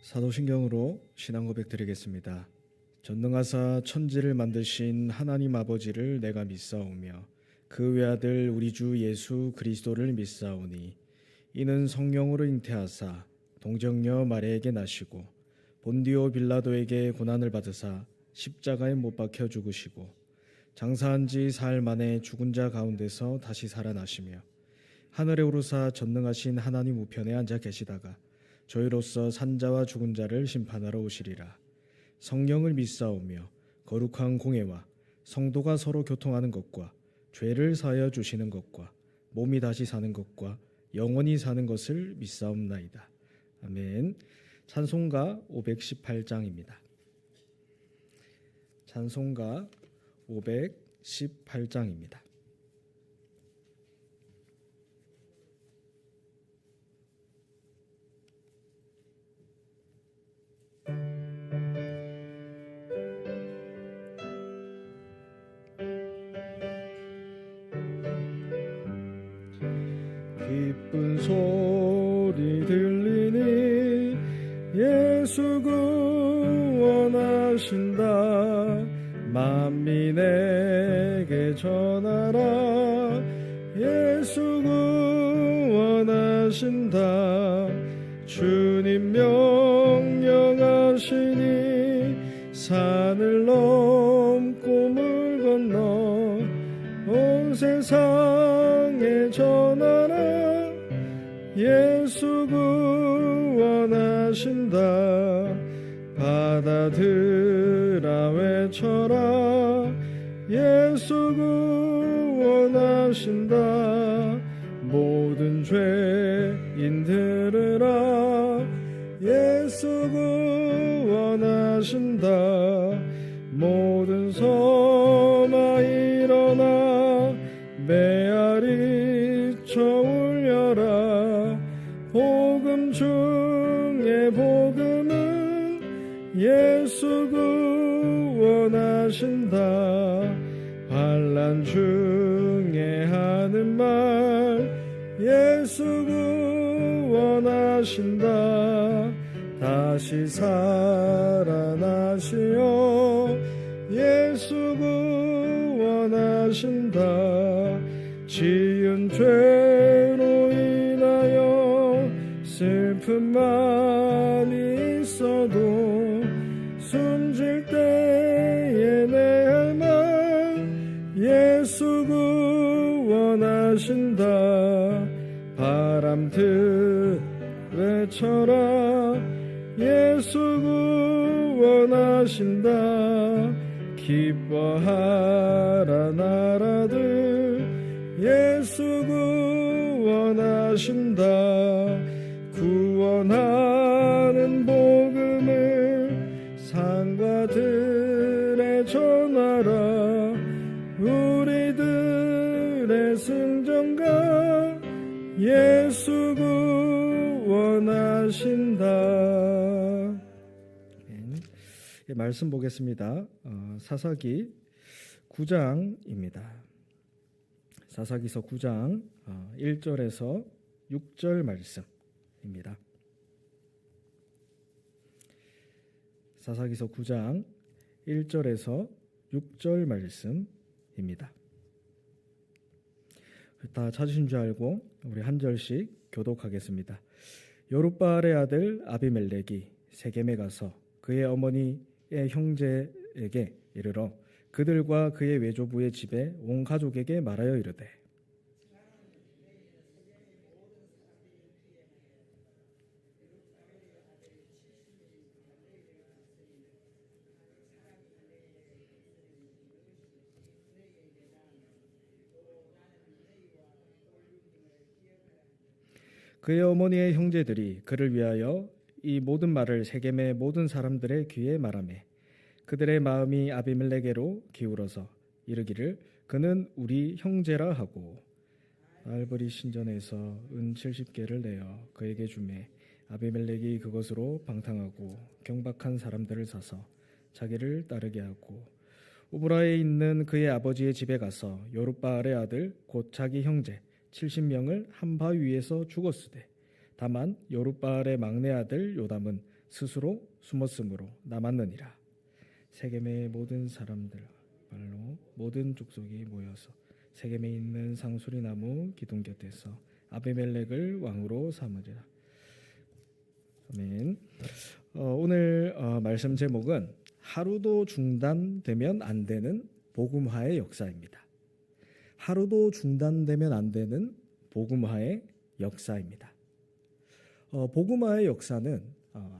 사도신경으로 신앙 고백 드리겠습니다. 전능하사 천지를 만드신 하나님 아버지를 내가 믿사오며 그 외아들 우리 주 예수 그리스도를 믿사오니 이는 성령으로 잉태하사 동정녀 마리아에게 나시고 본디오 빌라도에게 고난을 받으사 십자가에 못 박혀 죽으시고 장사한 지 사흘 만에 죽은 자 가운데서 다시 살아나시며 하늘에 오르사 전능하신 하나님 우편에 앉아 계시다가 저희로서 산자와 죽은 자를 심판하러 오시리라. 성령을 믿사오며 거룩한 공회와 성도가 서로 교통하는 것과 죄를 사하여 주시는 것과 몸이 다시 사는 것과 영원히 사는 것을 믿사옵나이다. 아멘. 찬송가 518장입니다. 찬송가 518장입니다. 기쁜 소리 들리니 예수 구원하신다. 만민에게 전하라. 예수 구원하신다. 주님 명령하시니 산을 넘고 물 건너 온 세상에 전하라. 예수 구원하신다. 바다들아 외쳐라. 예수 구원하신다. 모든 죄인 들으라. 예수 구원하신다. 모든 섬아 일어나 메아리 쳐 울려라. 복음 중에 복음은 예수 구원하신다. 환난 중에 하는 말 예수 구원하신다. 다시 살아나시어 예수 구원하신다. 지은 죄로 인하여 슬픔만이 있어도 숨질 때에 내 할 말 예수 구원하신다. 바람들 외쳐라. 예수 구원하신다. 기뻐하라 나라들 예수 구원하신다. 구원하는 복음을 산과 들에 전하라. 우리들의 승전가 예수 구원하신다. 말씀 보겠습니다. 사사기 9장입니다. 사사기서 9장 1절에서 6절 말씀입니다. 사사기서 9장 1절에서 6절 말씀입니다. 다 찾으신 줄 알고 우리 한 절씩 교독하겠습니다. 여룻바알의 아들 아비멜렉이 세겜에 가서 그의 어머니의 형제에게 이르러 그들과 그의 외조부의 집에 온 가족에게 말하여 이르되 그의 어머니의 형제들이 그를 위하여 이 모든 말을 세겜의 모든 사람들의 귀에 말하매 그들의 마음이 아비멜렉에로 기울어서 이르기를 그는 우리 형제라 하고 알브리 신전에서 은 70개를 내어 그에게 주매 아비멜렉이 그것으로 방탕하고 경박한 사람들을 사서 자기를 따르게 하고 우브라에 있는 그의 아버지의 집에 가서 여룻바알의 아들 곧 자기 형제 70명을 한 바위에서 죽었으되 다만 여룻바알의 막내 아들 요담은 스스로 숨었으므로 남았느니라. 세겜의 모든 사람들 말로 모든 족속이 모여서 세겜에 있는 상수리 나무 기둥 곁에서 아비멜렉을 왕으로 삼으리라. 아멘. 오늘 말씀 제목은 하루도 중단되면 안 되는 복음화의 역사입니다. 하루도 중단되면 안 되는 복음화의 역사입니다. 복음화의 역사는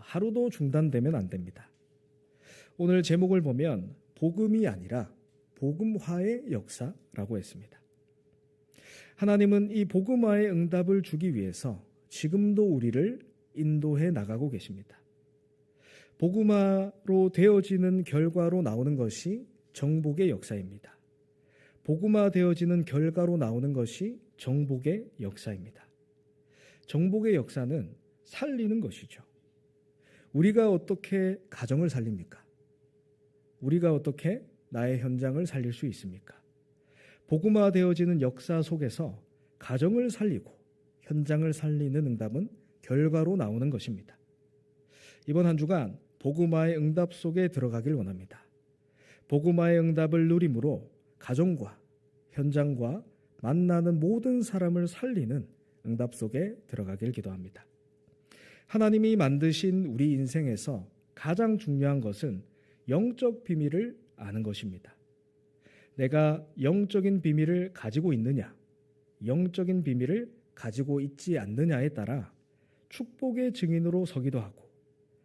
하루도 중단되면 안 됩니다. 오늘 제목을 보면 복음이 아니라 복음화의 역사라고 했습니다. 하나님은 이 복음화의 응답을 주기 위해서 지금도 우리를 인도해 나가고 계십니다. 복음화로 되어지는 결과로 나오는 것이 정복의 역사입니다. 복음화 되어지는 결과로 나오는 것이 정복의 역사입니다. 정복의 역사는 살리는 것이죠. 우리가 어떻게 가정을 살립니까? 우리가 어떻게 나의 현장을 살릴 수 있습니까? 복음화 되어지는 역사 속에서 가정을 살리고 현장을 살리는 응답은 결과로 나오는 것입니다. 이번 한 주간 복음화의 응답 속에 들어가길 원합니다. 복음화의 응답을 누림으로 가정과 현장과 만나는 모든 사람을 살리는 응답 속에 들어가길 기도합니다. 하나님이 만드신 우리 인생에서 가장 중요한 것은 영적 비밀을 아는 것입니다. 내가 영적인 비밀을 가지고 있느냐, 영적인 비밀을 가지고 있지 않느냐에 따라 축복의 증인으로 서기도 하고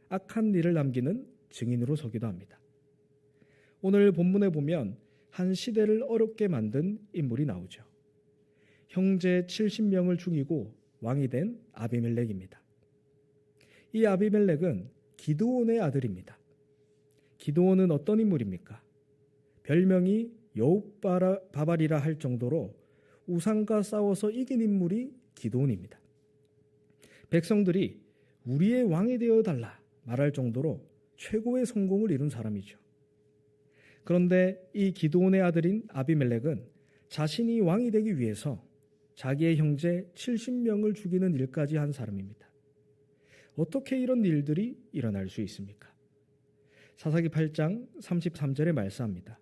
악한 일을 남기는 증인으로 서기도 합니다. 오늘 본문에 보면 한 시대를 어렵게 만든 인물이 나오죠. 형제 70명을 죽이고 왕이 된 아비멜렉입니다. 이 아비멜렉은 기드온의 아들입니다. 기드온은 어떤 인물입니까? 별명이 여룹바발이라 할 정도로 우상과 싸워서 이긴 인물이 기드온입니다. 백성들이 우리의 왕이 되어달라 말할 정도로 최고의 성공을 이룬 사람이죠. 그런데 이 기드온의 아들인 아비멜렉은 자신이 왕이 되기 위해서 자기의 형제 70명을 죽이는 일까지 한 사람입니다. 어떻게 이런 일들이 일어날 수 있습니까? 사사기 8장 33절에 말씀합니다.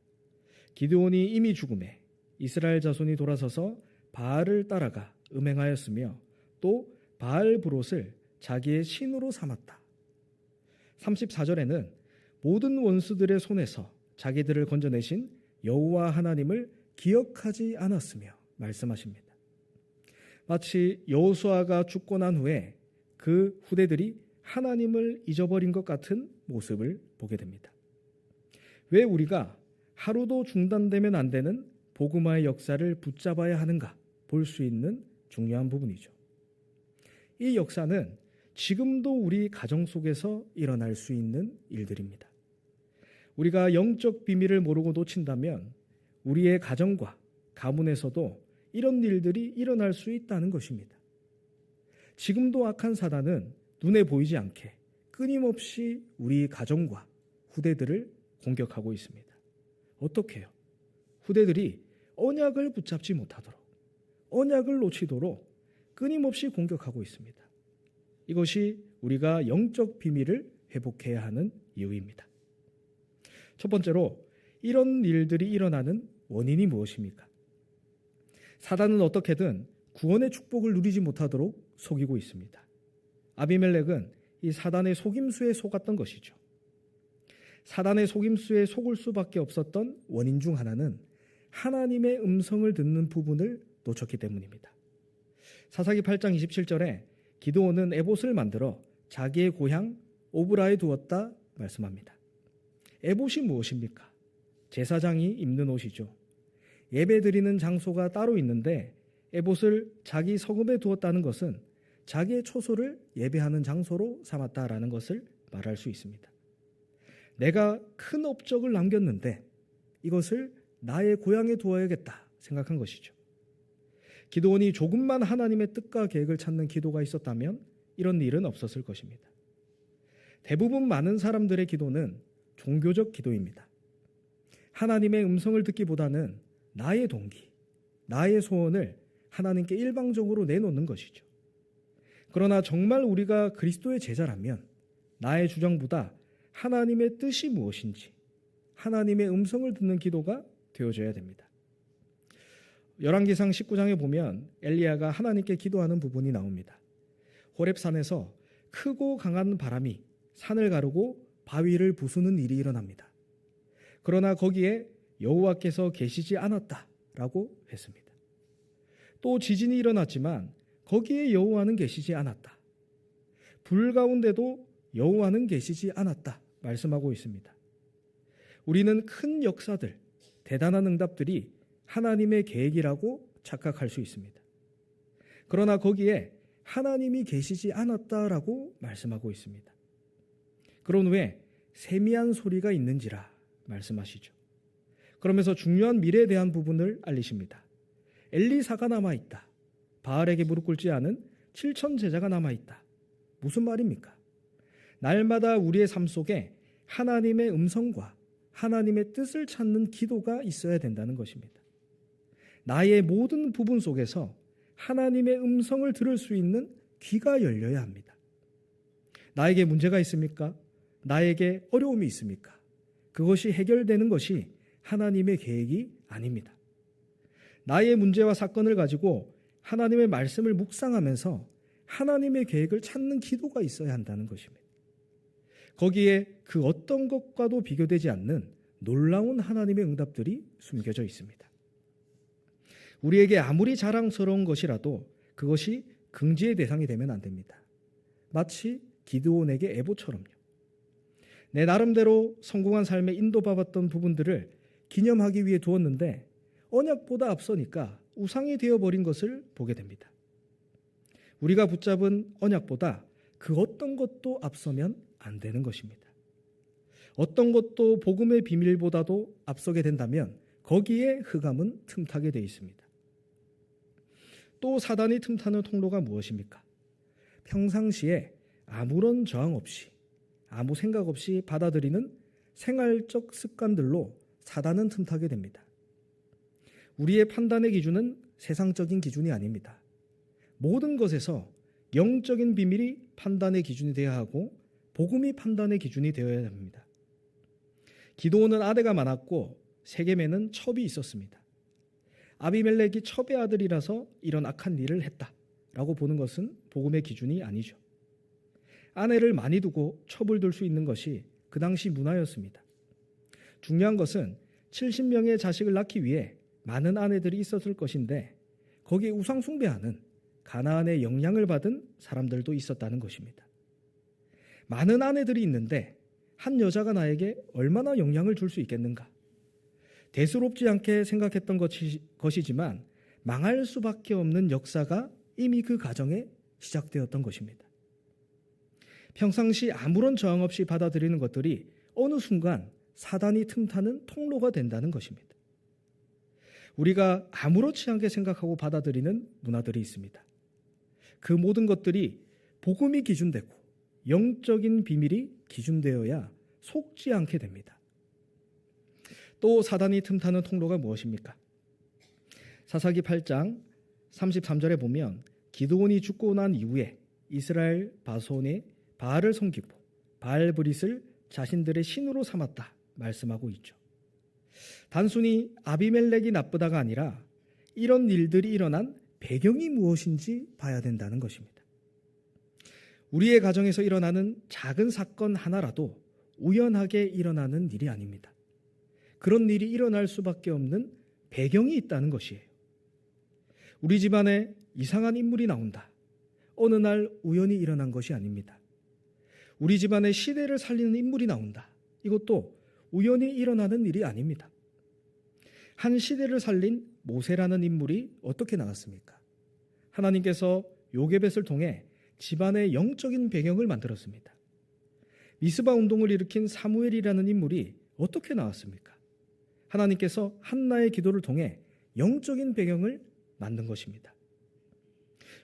기드온이 이미 죽음에 이스라엘 자손이 돌아서서 바알을 따라가 음행하였으며 또 바알 브롯을 자기의 신으로 삼았다. 34절에는 모든 원수들의 손에서 자기들을 건져내신 여호와 하나님을 기억하지 않았으며 말씀하십니다. 마치 여호수아가 죽고 난 후에 그 후대들이 하나님을 잊어버린 것 같은 모습을 보게 됩니다. 왜 우리가 하루도 중단되면 안 되는 복음화의 역사를 붙잡아야 하는가 볼 수 있는 중요한 부분이죠. 이 역사는 지금도 우리 가정 속에서 일어날 수 있는 일들입니다. 우리가 영적 비밀을 모르고 놓친다면 우리의 가정과 가문에서도 이런 일들이 일어날 수 있다는 것입니다. 지금도 악한 사단은 눈에 보이지 않게 끊임없이 우리 가정과 후대들을 공격하고 있습니다. 어떻게 해요? 후대들이 언약을 붙잡지 못하도록, 언약을 놓치도록 끊임없이 공격하고 있습니다. 이것이 우리가 영적 비밀을 회복해야 하는 이유입니다. 첫 번째로 이런 일들이 일어나는 원인이 무엇입니까? 사단은 어떻게든 구원의 축복을 누리지 못하도록 속이고 있습니다. 아비멜렉은 이 사단의 속임수에 속았던 것이죠. 사단의 속임수에 속을 수밖에 없었던 원인 중 하나는 하나님의 음성을 듣는 부분을 놓쳤기 때문입니다. 사사기 8장 27절에 기드온은 에봇을 만들어 자기의 고향 오브라에 두었다 말씀합니다. 에봇이 무엇입니까? 제사장이 입는 옷이죠. 예배드리는 장소가 따로 있는데 에봇을 자기 성읍에 두었다는 것은 자기의 초소를 예배하는 장소로 삼았다라는 것을 말할 수 있습니다. 내가 큰 업적을 남겼는데 이것을 나의 고향에 두어야겠다 생각한 것이죠. 기드온이 조금만 하나님의 뜻과 계획을 찾는 기도가 있었다면 이런 일은 없었을 것입니다. 대부분 많은 사람들의 기도는 종교적 기도입니다. 하나님의 음성을 듣기보다는 나의 동기, 나의 소원을 하나님께 일방적으로 내놓는 것이죠. 그러나 정말 우리가 그리스도의 제자라면 나의 주장보다 하나님의 뜻이 무엇인지, 하나님의 음성을 듣는 기도가 되어져야 됩니다. 열왕기상 19장에 보면 엘리야가 하나님께 기도하는 부분이 나옵니다. 호렙산에서 크고 강한 바람이 산을 가르고 바위를 부수는 일이 일어납니다. 그러나 거기에 여호와께서 계시지 않았다라고 했습니다. 또 지진이 일어났지만 거기에 여호와는 계시지 않았다. 불 가운데도 여호와는 계시지 않았다 말씀하고 있습니다. 우리는 큰 역사들, 대단한 응답들이 하나님의 계획이라고 착각할 수 있습니다. 그러나 거기에 하나님이 계시지 않았다라고 말씀하고 있습니다. 그런 후에 세미한 소리가 있는지라 말씀하시죠. 그러면서 중요한 미래에 대한 부분을 알리십니다. 엘리사가 남아있다. 바알에게 무릎 꿇지 않은 7천 제자가 남아있다. 무슨 말입니까? 날마다 우리의 삶 속에 하나님의 음성과 하나님의 뜻을 찾는 기도가 있어야 된다는 것입니다. 나의 모든 부분 속에서 하나님의 음성을 들을 수 있는 귀가 열려야 합니다. 나에게 문제가 있습니까? 나에게 어려움이 있습니까? 그것이 해결되는 것이 하나님의 계획이 아닙니다. 나의 문제와 사건을 가지고 하나님의 말씀을 묵상하면서 하나님의 계획을 찾는 기도가 있어야 한다는 것입니다. 거기에 그 어떤 것과도 비교되지 않는 놀라운 하나님의 응답들이 숨겨져 있습니다. 우리에게 아무리 자랑스러운 것이라도 그것이 긍지의 대상이 되면 안 됩니다. 마치 기드온에게 에보처럼요. 내 나름대로 성공한 삶에 인도받았던 부분들을 기념하기 위해 두었는데 언약보다 앞서니까 우상이 되어버린 것을 보게 됩니다. 우리가 붙잡은 언약보다 그 어떤 것도 앞서면 안 되는 것입니다. 어떤 것도 복음의 비밀보다도 앞서게 된다면 거기에 흑암은 틈타게 되어 있습니다. 또 사단이 틈타는 통로가 무엇입니까? 평상시에 아무런 저항 없이 아무 생각 없이 받아들이는 생활적 습관들로 사단은 틈타게 됩니다. 우리의 판단의 기준은 세상적인 기준이 아닙니다. 모든 것에서 영적인 비밀이 판단의 기준이 되어야 하고 복음이 판단의 기준이 되어야 합니다. 기드온은 아내가 많았고 세겜에는 첩이 있었습니다. 아비멜렉이 첩의 아들이라서 이런 악한 일을 했다라고 보는 것은 복음의 기준이 아니죠. 아내를 많이 두고 첩을 둘 수 있는 것이 그 당시 문화였습니다. 중요한 것은 70명의 자식을 낳기 위해 많은 아내들이 있었을 것인데 거기에 우상 숭배하는 가나안의 영향을 받은 사람들도 있었다는 것입니다. 많은 아내들이 있는데 한 여자가 나에게 얼마나 영향을 줄 수 있겠는가? 대수롭지 않게 생각했던 것이지만 망할 수밖에 없는 역사가 이미 그 가정에 시작되었던 것입니다. 평상시 아무런 저항 없이 받아들이는 것들이 어느 순간 사단이 틈타는 통로가 된다는 것입니다. 우리가 아무렇지 않게 생각하고 받아들이는 문화들이 있습니다. 그 모든 것들이 복음이 기준되고 영적인 비밀이 기준되어야 속지 않게 됩니다. 또 사단이 틈타는 통로가 무엇입니까? 사사기 8장 33절에 보면 기드온이 죽고 난 이후에 이스라엘 바손이 바알을 섬기고 바알브릿을 자신들의 신으로 삼았다 말씀하고 있죠. 단순히 아비멜렉이 나쁘다가 아니라 이런 일들이 일어난 배경이 무엇인지 봐야 된다는 것입니다. 우리의 가정에서 일어나는 작은 사건 하나라도 우연하게 일어나는 일이 아닙니다. 그런 일이 일어날 수밖에 없는 배경이 있다는 것이에요. 우리 집안에 이상한 인물이 나온다. 어느 날 우연히 일어난 것이 아닙니다. 우리 집안에 시대를 살리는 인물이 나온다. 이것도 우연히 일어나는 일이 아닙니다. 한 시대를 살린 모세라는 인물이 어떻게 나왔습니까? 하나님께서 요게벳을 통해 집안의 영적인 배경을 만들었습니다. 미스바 운동을 일으킨 사무엘이라는 인물이 어떻게 나왔습니까? 하나님께서 한나의 기도를 통해 영적인 배경을 만든 것입니다.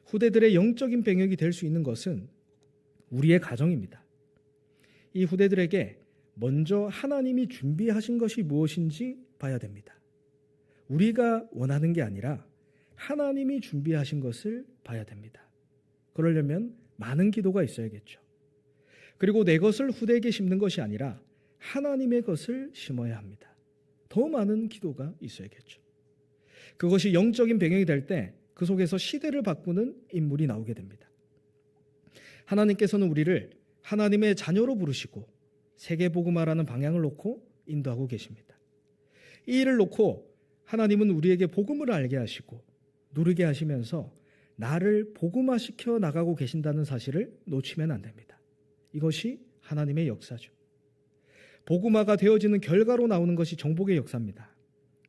후대들의 영적인 배경이 될 수 있는 것은 우리의 가정입니다. 이 후대들에게 먼저 하나님이 준비하신 것이 무엇인지 봐야 됩니다. 우리가 원하는 게 아니라 하나님이 준비하신 것을 봐야 됩니다. 그러려면 많은 기도가 있어야겠죠. 그리고 내 것을 후대에게 심는 것이 아니라 하나님의 것을 심어야 합니다. 더 많은 기도가 있어야겠죠. 그것이 영적인 배경이 될 때 그 속에서 시대를 바꾸는 인물이 나오게 됩니다. 하나님께서는 우리를 하나님의 자녀로 부르시고 세계복음화라는 방향을 놓고 인도하고 계십니다. 이 일을 놓고 하나님은 우리에게 복음을 알게 하시고 누리게 하시면서 나를 복음화시켜 나가고 계신다는 사실을 놓치면 안 됩니다. 이것이 하나님의 역사죠. 복음화가 되어지는 결과로 나오는 것이 정복의 역사입니다.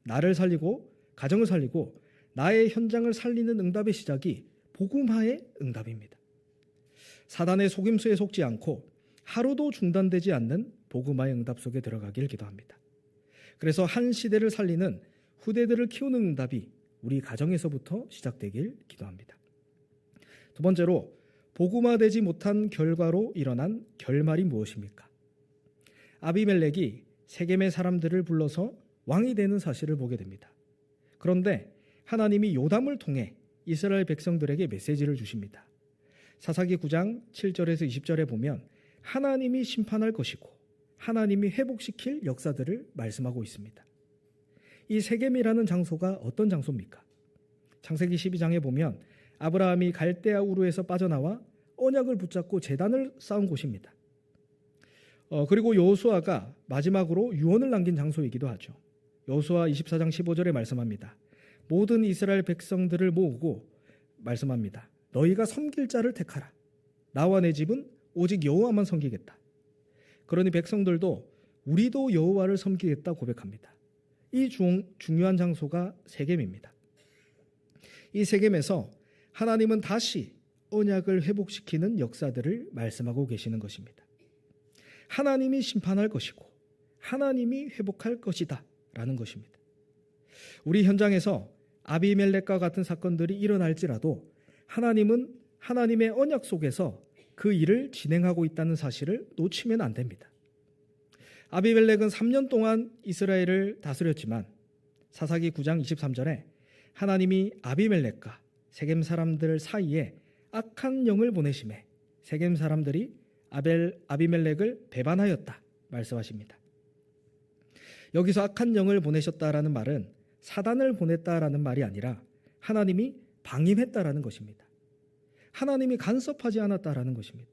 나를 살리고 가정을 살리고 나의 현장을 살리는 응답의 시작이 복음화의 응답입니다. 사단의 속임수에 속지 않고 하루도 중단되지 않는 복음화의 응답 속에 들어가길 기도합니다. 그래서 한 시대를 살리는 후대들을 키우는 응답이 우리 가정에서부터 시작되길 기도합니다. 두 번째로 복음화되지 못한 결과로 일어난 결말이 무엇입니까? 아비멜렉이 세겜의 사람들을 불러서 왕이 되는 사실을 보게 됩니다. 그런데 하나님이 요담을 통해 이스라엘 백성들에게 메시지를 주십니다. 사사기 9장 7절에서 20절에 보면 하나님이 심판할 것이고 하나님이 회복시킬 역사들을 말씀하고 있습니다. 이 세겜이라는 장소가 어떤 장소입니까? 창세기 12장에 보면 아브라함이 갈대아 우르에서 빠져나와 언약을 붙잡고 제단을 쌓은 곳입니다. 그리고 여호수아가 마지막으로 유언을 남긴 장소이기도 하죠. 여호수아 24장 15절에 말씀합니다. 모든 이스라엘 백성들을 모으고 말씀합니다. 너희가 섬길 자를 택하라. 나와 내 집은 오직 여호와만 섬기겠다. 그러니 백성들도 우리도 여호와를 섬기겠다 고백합니다. 이 중요한 장소가 세겜입니다. 이 세겜에서 하나님은 다시 언약을 회복시키는 역사들을 말씀하고 계시는 것입니다. 하나님이 심판할 것이고 하나님이 회복할 것이다 라는 것입니다. 우리 현장에서 아비멜렉과 같은 사건들이 일어날지라도 하나님은 하나님의 언약 속에서 그 일을 진행하고 있다는 사실을 놓치면 안 됩니다. 아비멜렉은 3년 동안 이스라엘을 다스렸지만 사사기 9장 23절에 하나님이 아비멜렉과 세겜 사람들 사이에 악한 영을 보내심에 세겜 사람들이 아비멜렉을 배반하였다 말씀하십니다. 여기서 악한 영을 보내셨다라는 말은 사단을 보냈다라는 말이 아니라 하나님이 방임했다라는 것입니다. 하나님이 간섭하지 않았다라는 것입니다.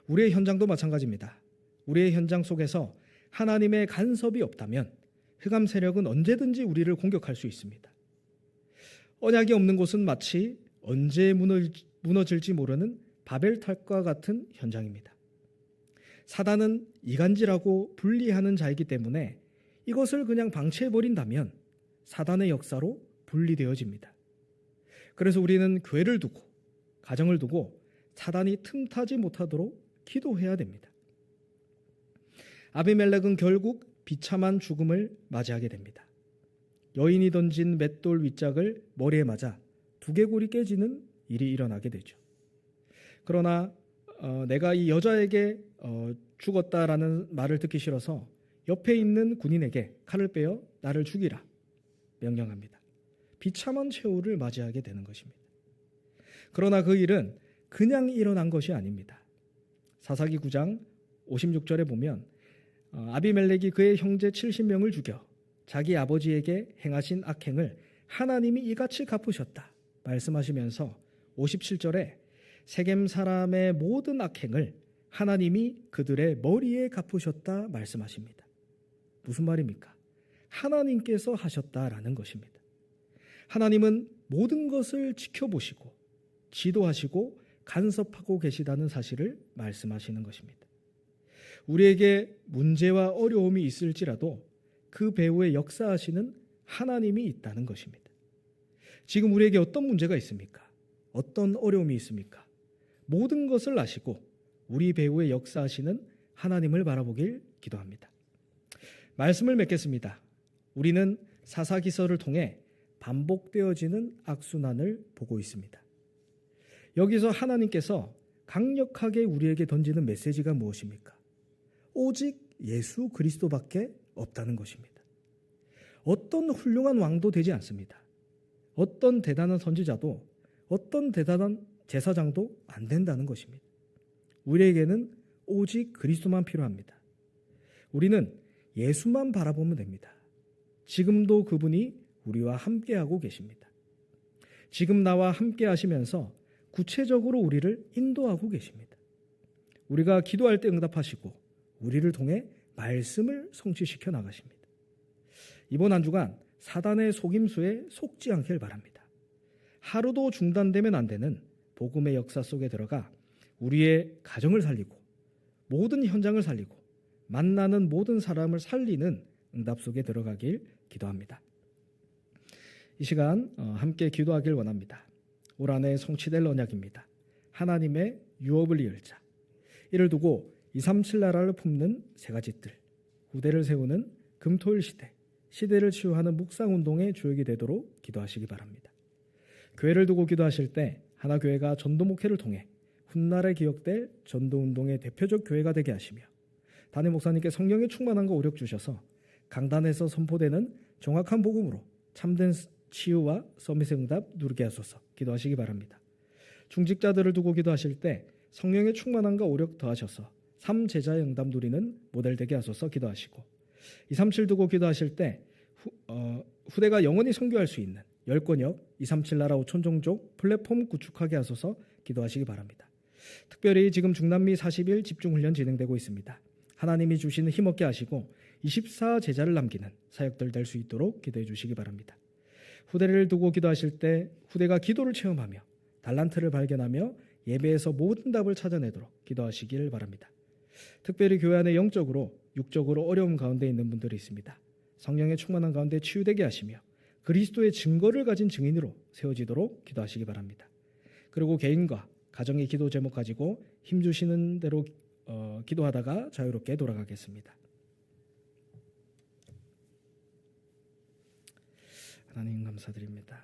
우리의 현장도 마찬가지입니다. 우리의 현장 속에서 하나님의 간섭이 없다면 흑암 세력은 언제든지 우리를 공격할 수 있습니다. 언약이 없는 곳은 마치 언제 무너질지 모르는 바벨탑과 같은 현장입니다. 사단은 이간질하고 분리하는 자이기 때문에 이것을 그냥 방치해버린다면 사단의 역사로 분리되어집니다. 그래서 우리는 교회를 두고 가정을 두고 사단이 틈타지 못하도록 기도해야 됩니다. 아비멜렉은 결국 비참한 죽음을 맞이하게 됩니다. 여인이 던진 맷돌 윗짝을 머리에 맞아 두개골이 깨지는 일이 일어나게 되죠. 그러나 내가 이 여자에게 죽었다라는 말을 듣기 싫어서 옆에 있는 군인에게 칼을 빼어 나를 죽이라 명령합니다. 비참한 최후를 맞이하게 되는 것입니다. 그러나 그 일은 그냥 일어난 것이 아닙니다. 사사기 9장 56절에 보면 아비멜렉이 그의 형제 70명을 죽여 자기 아버지에게 행하신 악행을 하나님이 이같이 갚으셨다 말씀하시면서 57절에 세겜 사람의 모든 악행을 하나님이 그들의 머리에 갚으셨다 말씀하십니다. 무슨 말입니까? 하나님께서 하셨다라는 것입니다. 하나님은 모든 것을 지켜보시고 지도하시고 간섭하고 계시다는 사실을 말씀하시는 것입니다. 우리에게 문제와 어려움이 있을지라도 그 배후에 역사하시는 하나님이 있다는 것입니다. 지금 우리에게 어떤 문제가 있습니까? 어떤 어려움이 있습니까? 모든 것을 아시고 우리 배후에 역사하시는 하나님을 바라보길 기도합니다. 말씀을 맺겠습니다. 우리는 사사기서를 통해 반복되어지는 악순환을 보고 있습니다. 여기서 하나님께서 강력하게 우리에게 던지는 메시지가 무엇입니까? 오직 예수 그리스도밖에 없다는 것입니다. 어떤 훌륭한 왕도 되지 않습니다. 어떤 대단한 선지자도 어떤 대단한 제사장도 안 된다는 것입니다. 우리에게는 오직 그리스도만 필요합니다. 우리는 예수만 바라보면 됩니다. 지금도 그분이 우리와 함께하고 계십니다. 지금 나와 함께 하시면서 구체적으로 우리를 인도하고 계십니다. 우리가 기도할 때 응답하시고 우리를 통해 말씀을 성취시켜 나가십니다. 이번 한 주간 사단의 속임수에 속지 않길 바랍니다. 하루도 중단되면 안 되는 복음의 역사 속에 들어가 우리의 가정을 살리고 모든 현장을 살리고 만나는 모든 사람을 살리는 응답 속에 들어가길 기도합니다. 이 시간 함께 기도하길 원합니다. 올 한해 성취될 언약입니다. 하나님의 유업을 이을 자. 이를 두고 237 나라를 품는 세 가지 뜰, 후대를 세우는 금토일 시대, 시대를 치유하는 묵상운동의 주역이 되도록 기도하시기 바랍니다. 교회를 두고 기도하실 때 하나교회가 전도 목회를 통해 훗날에 기억될 전도운동의 대표적 교회가 되게 하시며 담임 목사님께 성령의 충만함과 오력 주셔서 강단에서 선포되는 정확한 복음으로 참된 치유와 서밋의 응답 누리게 하소서 기도하시기 바랍니다. 중직자들을 두고 기도하실 때 성령의 충만함과 오력 더하셔서 삼제자의 응답 누리는 모델 되게 하소서 기도하시고 237 두고 기도하실 때 후대가 영원히 선교할 수 있는 열권역 237 나라 5천 종족 플랫폼 구축하게 하소서 기도하시기 바랍니다. 특별히 지금 중남미 40일 집중훈련 진행되고 있습니다. 하나님이 주시는 힘없게 하시고 24 제자를 남기는 사역들 될 수 있도록 기도해 주시기 바랍니다. 후대를 두고 기도하실 때 후대가 기도를 체험하며 달란트를 발견하며 예배에서 모든 답을 찾아내도록 기도하시기를 바랍니다. 특별히 교회 안에 영적으로 육적으로 어려움 가운데 있는 분들이 있습니다. 성령의 충만한 가운데 치유되게 하시며 그리스도의 증거를 가진 증인으로 세워지도록 기도하시기 바랍니다. 그리고 개인과 가정의 기도 제목 가지고 힘주시는 대로 기도하다가 자유롭게 돌아가겠습니다. 하나님 감사드립니다.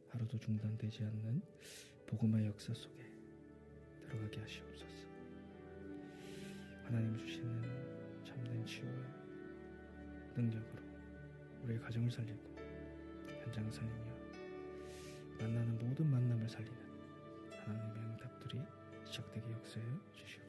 하루도 중단되지 않는 복음의 역사 속에 들어가게 하시옵소서. 하나님 주시는 참된 치유의 능력으로 우리의 가정을 살리고 현장을 살리며 만나는 모든 만남을 살리는 하나님의 응답들이 시작되게 역사해 주시옵소서.